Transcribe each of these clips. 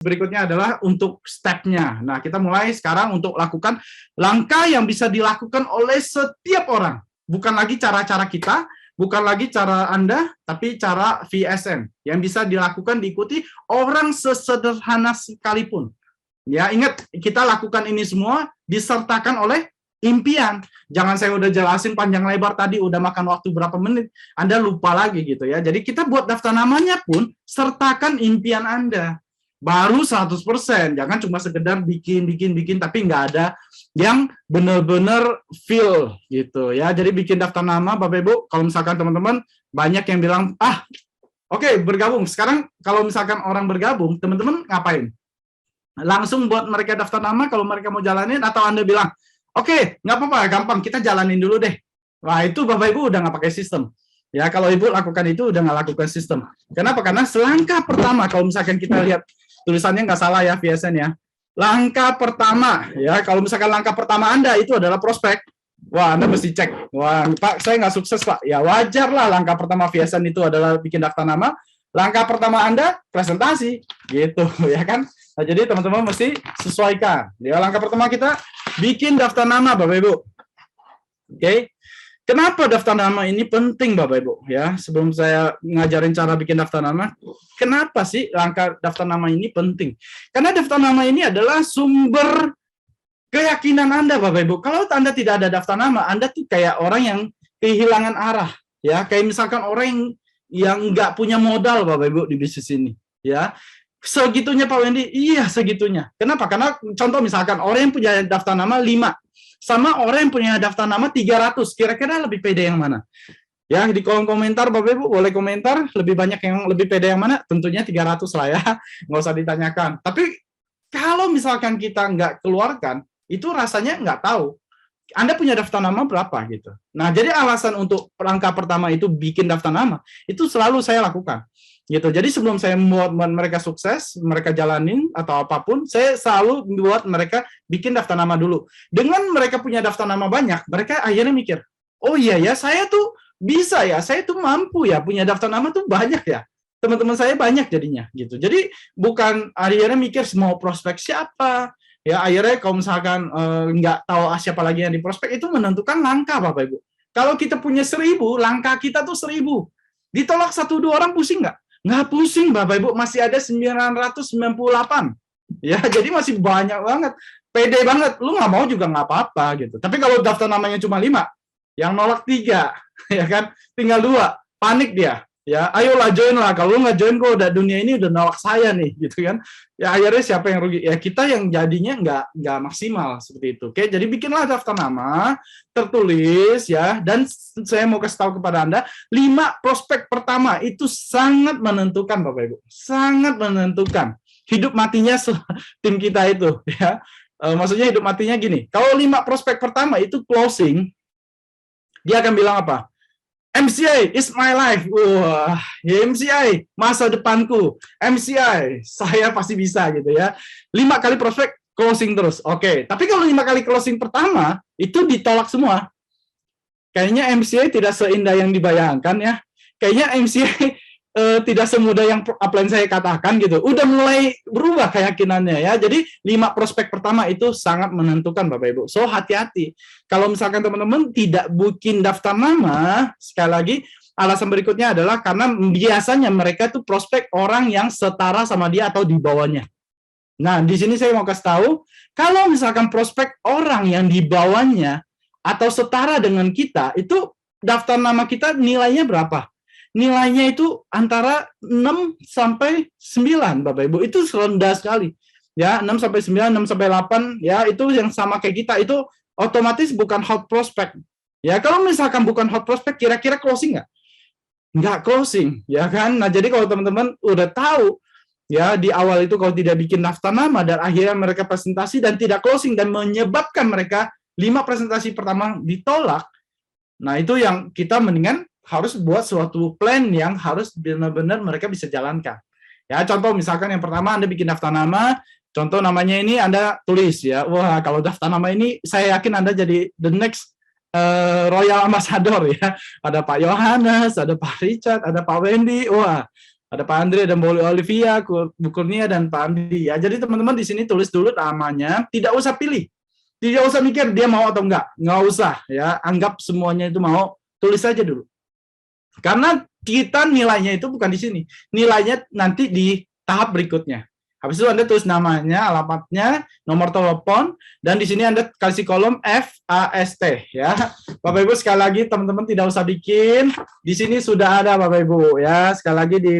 Berikutnya adalah untuk step-nya. Nah, kita mulai sekarang untuk lakukan langkah yang bisa dilakukan oleh setiap orang. Bukan lagi cara-cara kita, bukan lagi cara Anda, tapi cara VSN yang bisa dilakukan diikuti orang sesederhana sekalipun. Ya, ingat kita lakukan ini semua disertakan oleh impian. Jangan saya udah jelasin panjang lebar tadi, udah makan waktu berapa menit, Anda lupa lagi gitu ya. Jadi kita buat daftar namanya pun sertakan impian Anda. Baru 100%, jangan cuma sekedar bikin, tapi nggak ada yang benar-benar feel gitu ya. Jadi bikin daftar nama, Bapak Ibu, kalau misalkan teman-teman banyak yang bilang, oke, bergabung. Sekarang kalau misalkan orang bergabung, teman-teman ngapain? Langsung buat mereka daftar nama kalau mereka mau jalanin, atau Anda bilang, oke, nggak apa-apa, gampang, kita jalanin dulu deh. Wah, itu Bapak Ibu udah nggak pakai sistem. Ya, kalau Ibu lakukan itu udah nggak lakukan sistem. Kenapa? Karena selangkah pertama, kalau misalkan kita lihat, tulisannya nggak salah ya, VSN ya. Langkah pertama, ya, kalau misalkan langkah pertama Anda itu adalah prospek, wah, Anda mesti cek. Wah, Pak, saya nggak sukses, Pak. Ya, wajar lah langkah pertama VSN itu adalah bikin daftar nama. Langkah pertama Anda, presentasi. Gitu, ya kan? Nah, jadi teman-teman mesti sesuaikan. Ya, langkah pertama kita bikin daftar nama, Bapak Ibu. Oke. Kenapa daftar nama ini penting, Bapak Ibu? Ya, sebelum saya ngajarin cara bikin daftar nama, kenapa sih langkah daftar nama ini penting? Karena daftar nama ini adalah sumber keyakinan Anda, Bapak Ibu. Kalau Anda tidak ada daftar nama, Anda tuh kayak orang yang kehilangan arah, ya. Kayak misalkan orang yang nggak punya modal, Bapak Ibu, di bisnis ini, ya. Segitunya Pak Wendy, iya segitunya. Kenapa? Karena contoh misalkan orang yang punya daftar nama 5, sama orang yang punya daftar nama 300, kira-kira lebih pede yang mana? Ya, di kolom komentar Bapak Ibu boleh komentar, lebih banyak yang lebih pede yang mana? Tentunya 300 lah ya, nggak usah ditanyakan. Tapi kalau misalkan kita nggak keluarkan, itu rasanya nggak tahu. Anda punya daftar nama berapa gitu. Nah, jadi alasan untuk langkah pertama itu bikin daftar nama, itu selalu saya lakukan. Gitu. Jadi sebelum saya membuat mereka sukses, mereka jalanin atau apapun, saya selalu membuat mereka bikin daftar nama dulu. Dengan mereka punya daftar nama banyak, mereka akhirnya mikir, oh iya ya, saya tuh bisa ya, saya tuh mampu ya, punya daftar nama tuh banyak ya. Teman-teman saya banyak jadinya gitu. Jadi bukan akhirnya mikir mau prospek siapa, ya akhirnya kalau misalkan nggak tahu siapa lagi yang di prospek, itu menentukan langkah Bapak Ibu. Kalau kita punya 1000, langkah kita tuh 1000. Ditolak 1-2 orang pusing nggak? Nggak pusing Bapak Ibu, masih ada 998. Ya, jadi masih banyak banget. Pede banget, lu nggak mau juga nggak apa-apa gitu. Tapi kalau daftar namanya cuma 5, yang nolak 3, ya kan? Tinggal 2, panik dia. Ya, ayolah join lah. Kalau lu nggak join, kok udah dunia ini udah nolak saya nih, gitu kan? Ya akhirnya siapa yang rugi? Ya kita yang jadinya nggak maksimal seperti itu. Oke, jadi bikinlah daftar nama tertulis ya. Dan saya mau kasih tahu kepada Anda, 5 prospek pertama itu sangat menentukan, Bapak Ibu, sangat menentukan hidup matinya tim kita itu. Ya, maksudnya hidup matinya gini. Kalau 5 prospek pertama itu closing, dia akan bilang apa? MCI is my life. Wah, MCI masa depanku. MCI saya pasti bisa gitu ya. 5 kali prospek closing terus. Oke, tapi kalau 5 kali closing pertama itu ditolak semua. Kayaknya MCI tidak seindah yang dibayangkan ya. Kayaknya MCI tidak semudah yang upline saya katakan gitu. Udah mulai berubah keyakinannya ya. Jadi 5 prospek pertama itu sangat menentukan Bapak Ibu. So hati-hati. Kalau misalkan teman-teman tidak bikin daftar nama, sekali lagi alasan berikutnya adalah karena biasanya mereka tuh prospek orang yang setara sama dia atau di bawahnya. Nah, di sini saya mau kasih tahu, kalau misalkan prospek orang yang di bawahnya atau setara dengan kita, itu daftar nama kita nilainya berapa? Nilainya itu antara 6 sampai 9, Bapak Ibu. Itu rendah sekali. Ya, 6 sampai 9, 6 sampai 8, ya, itu yang sama kayak kita. Itu otomatis bukan hot prospect. Ya, kalau misalkan bukan hot prospect, kira-kira closing nggak? Nggak closing, ya kan? Nah, jadi kalau teman-teman udah tahu, ya, di awal itu kalau tidak bikin daftar nama, dan akhirnya mereka presentasi dan tidak closing, dan menyebabkan mereka 5 presentasi pertama ditolak, nah itu yang kita mendingan harus buat suatu plan yang harus benar-benar mereka bisa jalankan. Ya, contoh misalkan yang pertama Anda bikin daftar nama, contoh namanya ini Anda tulis ya, wah kalau daftar nama ini saya yakin Anda jadi the next Royal Ambassador ya. Ada Pak Yohanes, ada Pak Richard, ada Pak Wendy, wah Ada Pak Andre dan Bu Olivia, Bu Kurnia dan Pak Andi. Ya, jadi teman-teman di sini tulis dulu namanya, tidak usah pilih. Tidak usah mikir dia mau atau enggak usah ya. Anggap semuanya itu mau, tulis saja dulu. Karena kita nilainya itu bukan di sini. Nilainya nanti di tahap berikutnya. Habis itu Anda tulis namanya, alamatnya, nomor telepon, dan di sini Anda kasih kolom FAST ya. Bapak Ibu sekali lagi teman-teman tidak usah bikin. Di sini sudah ada Bapak Ibu ya. Sekali lagi di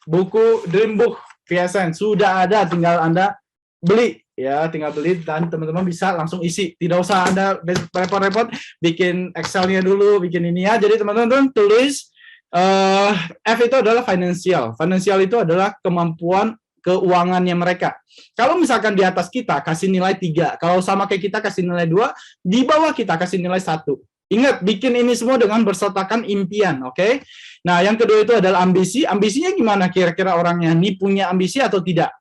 buku Dream Book PSN sudah ada, tinggal Anda beli ya, tinggal beli dan teman-teman bisa langsung isi. Tidak usah Anda repot-repot bikin Excel-nya dulu, bikin ini ya. Jadi teman-teman tulis F itu adalah financial. Financial itu adalah kemampuan keuangannya mereka. Kalau misalkan di atas kita kasih nilai 3, kalau sama kayak kita kasih nilai 2, di bawah kita kasih nilai 1. Ingat, bikin ini semua dengan bersertakan impian, oke? Nah, yang kedua itu adalah ambisi. Ambisinya gimana kira-kira orangnya? Ini punya ambisi atau tidak?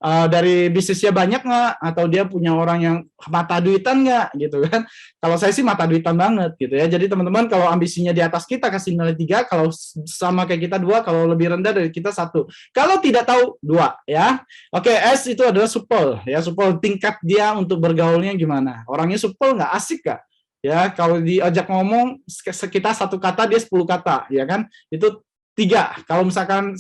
Dari bisnisnya banyak nggak, atau dia punya orang yang mata duitan nggak gitu kan. Kalau saya sih mata duitan banget gitu ya. Jadi teman-teman kalau ambisinya di atas kita kasih nilai 3, kalau sama kayak kita 2, kalau lebih rendah dari kita 1. Kalau tidak tahu 2 ya. Oke, S itu adalah supel ya, supel tingkat dia untuk bergaulnya gimana. Orangnya supel nggak, asik nggak? Ya, kalau diajak ngomong sekitar 1 kata dia 10 kata ya kan. Itu 3. Kalau misalkan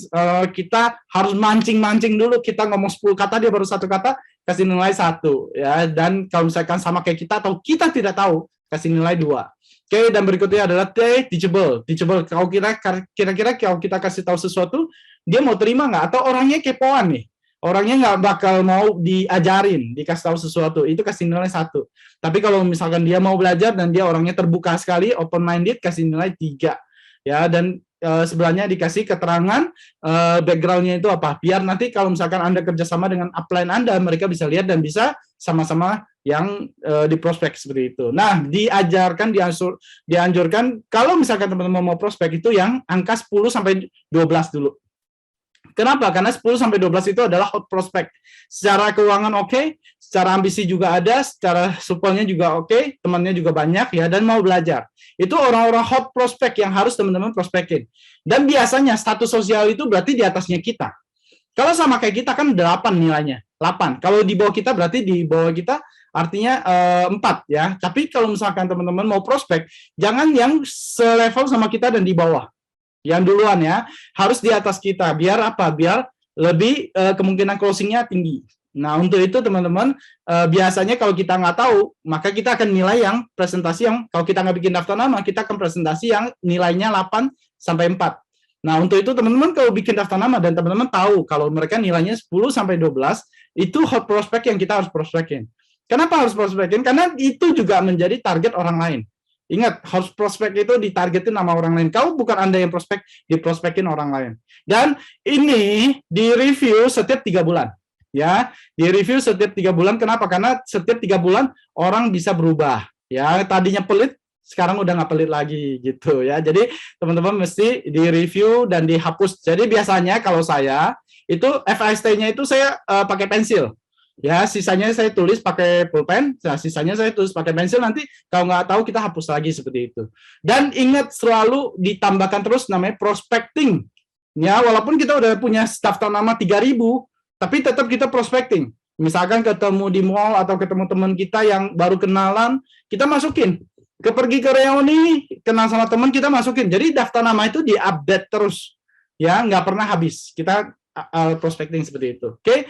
kita harus mancing-mancing dulu, kita ngomong 10 kata, dia baru 1 kata, kasih nilai 1 ya. Dan kalau misalkan sama kayak kita atau kita tidak tahu, kasih nilai 2. Oke, dan berikutnya adalah T, teachable. Teachable, kalau kira-kira kalau kita kasih tahu sesuatu, dia mau terima nggak? Atau orangnya kepoan nih, orangnya nggak bakal mau diajarin, dikasih tahu sesuatu, itu kasih nilai 1. Tapi kalau misalkan dia mau belajar dan dia orangnya terbuka sekali, open minded, kasih nilai 3 ya. Dan sebelahnya dikasih keterangan background-nya itu apa, biar nanti kalau misalkan Anda kerjasama dengan upline Anda, mereka bisa lihat dan bisa sama-sama yang di prospek seperti itu. Nah, dianjurkan kalau misalkan teman-teman mau prospek itu yang angka 10 sampai 12 dulu. Kenapa? Karena 10 sampai 12 itu adalah hot prospect. Secara keuangan oke, secara ambisi juga ada, secara supelnya juga oke, temannya juga banyak ya, dan mau belajar. Itu orang-orang hot prospect yang harus teman-teman prospekin. Dan biasanya status sosial itu berarti di atasnya kita. Kalau sama kayak kita kan 8 nilainya, 8. Kalau di bawah kita berarti di bawah kita artinya 4 ya. Tapi kalau misalkan teman-teman mau prospek, jangan yang selevel sama kita dan di bawah. Yang duluan ya, harus di atas kita. Biar apa? Biar lebih kemungkinan closingnya tinggi. Nah, untuk itu teman-teman, biasanya kalau kita nggak tahu, maka kita akan nilai yang presentasi yang, kalau kita nggak bikin daftar nama, kita akan presentasi yang nilainya 8 sampai 4. Nah, untuk itu teman-teman kalau bikin daftar nama dan teman-teman tahu kalau mereka nilainya 10 sampai 12, itu hot prospect yang kita harus prospekin. Kenapa harus prospekin? Karena itu juga menjadi target orang lain. Ingat, harus prospek itu ditargetin sama orang lain. Kau bukan Anda yang prospek, diprospekin orang lain. Dan ini di-review setiap 3 bulan. Ya, di-review setiap 3 bulan. Kenapa? Karena setiap 3 bulan orang bisa berubah. Ya, tadinya pelit, sekarang udah nggak pelit lagi gitu ya. Jadi teman-teman mesti di-review dan dihapus. Jadi biasanya kalau saya itu FAST-nya itu saya pakai pensil. Ya, sisanya saya tulis pakai pulpen, nah, sisanya saya tulis pakai pensil, nanti kalau nggak tahu kita hapus lagi seperti itu. Dan ingat selalu ditambahkan terus namanya prospecting. Ya, walaupun kita udah punya daftar nama 3.000, tapi tetap kita prospecting. Misalkan ketemu di mall atau ketemu teman kita yang baru kenalan, kita masukin. Pergi ke reuni, kenal sama teman, kita masukin. Jadi daftar nama itu di-update terus. Ya, nggak pernah habis. Kita prospecting seperti itu. Oke.